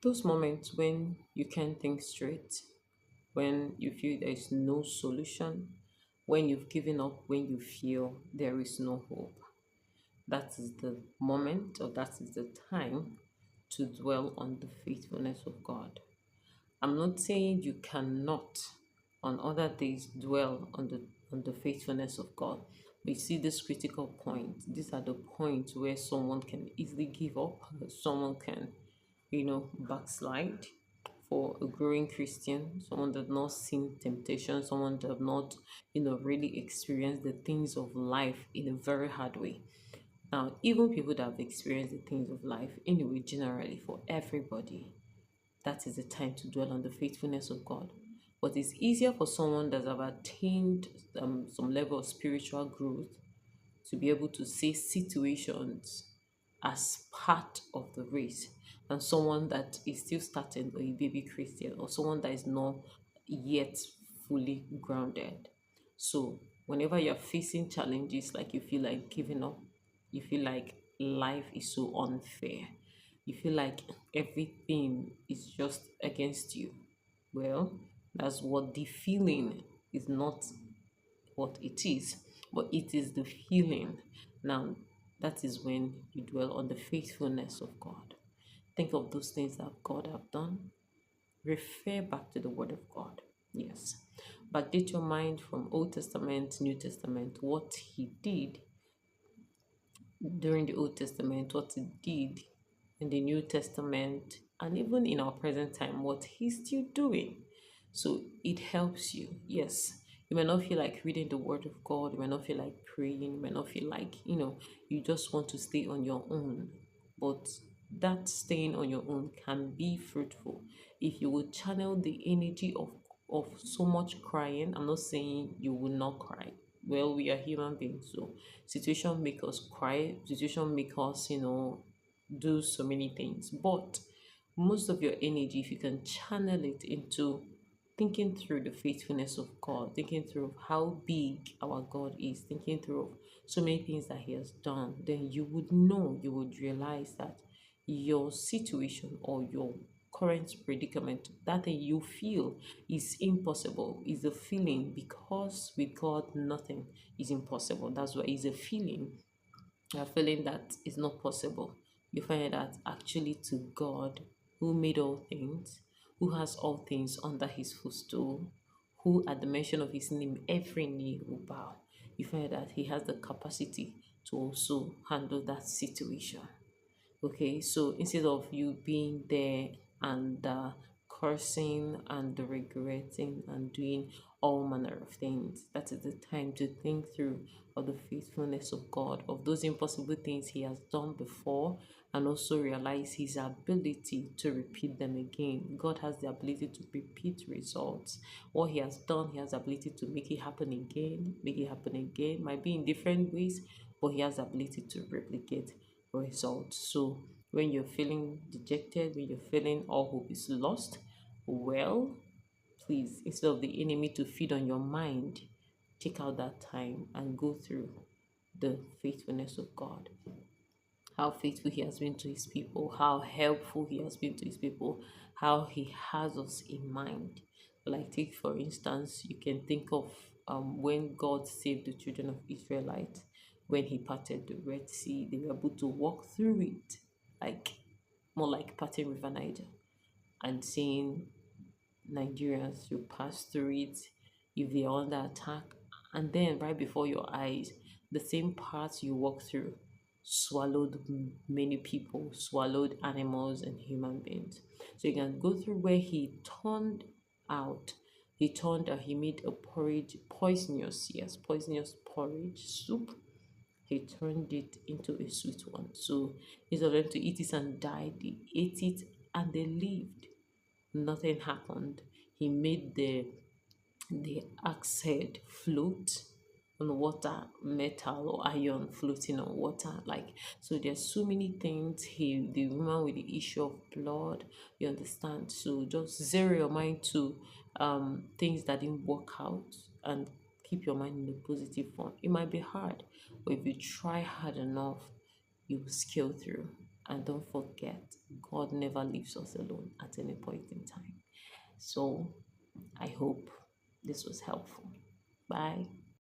Those moments when you can't think straight, when you feel there is no solution, when you've given up, when you feel there is no hope. That is the moment, or that is the time to dwell on the faithfulness of God. I'm not saying you cannot on other days dwell on the faithfulness of God. We see this critical point. These are the points where someone can easily give up, someone can, backslide. For a growing Christian, someone that not seen temptation, someone that have not, really experienced the things of life in a very hard way. Now, even people that have experienced the things of life, anyway, generally for everybody, that is the time to dwell on the faithfulness of God. But it's easier for someone that have attained some level of spiritual growth to be able to see situations as part of the race than someone that is still starting, or a baby Christian, or someone that is not yet fully grounded. So whenever you're facing challenges, like you feel like giving up, you feel like life is so unfair, you feel like everything is just against you, well, that's what the feeling is, not what it is, but it is the feeling. Now, that is when you dwell on the faithfulness of God. Think of those things that God have done. Refer back to the Word of God. Yes. Backdate your mind from Old Testament, New Testament, what He did during the Old Testament, what He did in the New Testament, and even in our present time, what He's still doing. So it helps you. Yes. You may not feel like reading the Word of God, you may not feel like praying, you may not feel like, you just want to stay on your own. But that staying on your own can be fruitful if you would channel the energy of so much crying. I'm not saying you will not cry. Well, we are human beings, so situation make us cry, situation make us, do so many things. But most of your energy, if you can channel it into thinking through the faithfulness of God, thinking through how big our God is, thinking through so many things that He has done, then you would know, you would realize that your situation or your current predicament, that thing you feel is impossible, is a feeling, because with God nothing is impossible. That's why it's a feeling. A feeling that is not possible. You find that actually to God, who made all things, who has all things under His footstool, who at the mention of His name every knee will bow, you find that He has the capacity to also handle that situation. Okay, so instead of you being there and cursing and regretting and doing all manner of things, that is the time to think through of the faithfulness of God, of those impossible things He has done before, and also realize His ability to repeat them again. God has the ability to repeat results. What He has done, He has the ability to make it happen again, might be in different ways, but He has the ability to replicate results. So when you're feeling dejected, when you're feeling all hope is lost, well, please, instead of the enemy to feed on your mind, take out that time and go through the faithfulness of God. How faithful He has been to His people, how helpful He has been to His people, how He has us in mind. Like, take for instance, you can think of when God saved the children of Israelites, when He parted the Red Sea, they were able to walk through it, like more like parting River Niger, and seeing Nigerians, you pass through it if they are under attack, and then right before your eyes, the same path you walk through swallowed many people, swallowed animals and human beings. So you can go through where He turned out. He made a porridge, poisonous, yes, poisonous porridge soup. He turned it into a sweet one. So instead of them to eat it and die, they ate it and they lived. Nothing happened. He made the axe head float on water, metal or iron floating on water. Like, so there's so many things. The woman with the issue of blood, you understand. So just zero your mind to things that didn't work out, and keep your mind in a positive form. It might be hard, but if you try hard enough, you will scale through. And don't forget, God never leaves us alone at any point in time. So I hope this was helpful. Bye.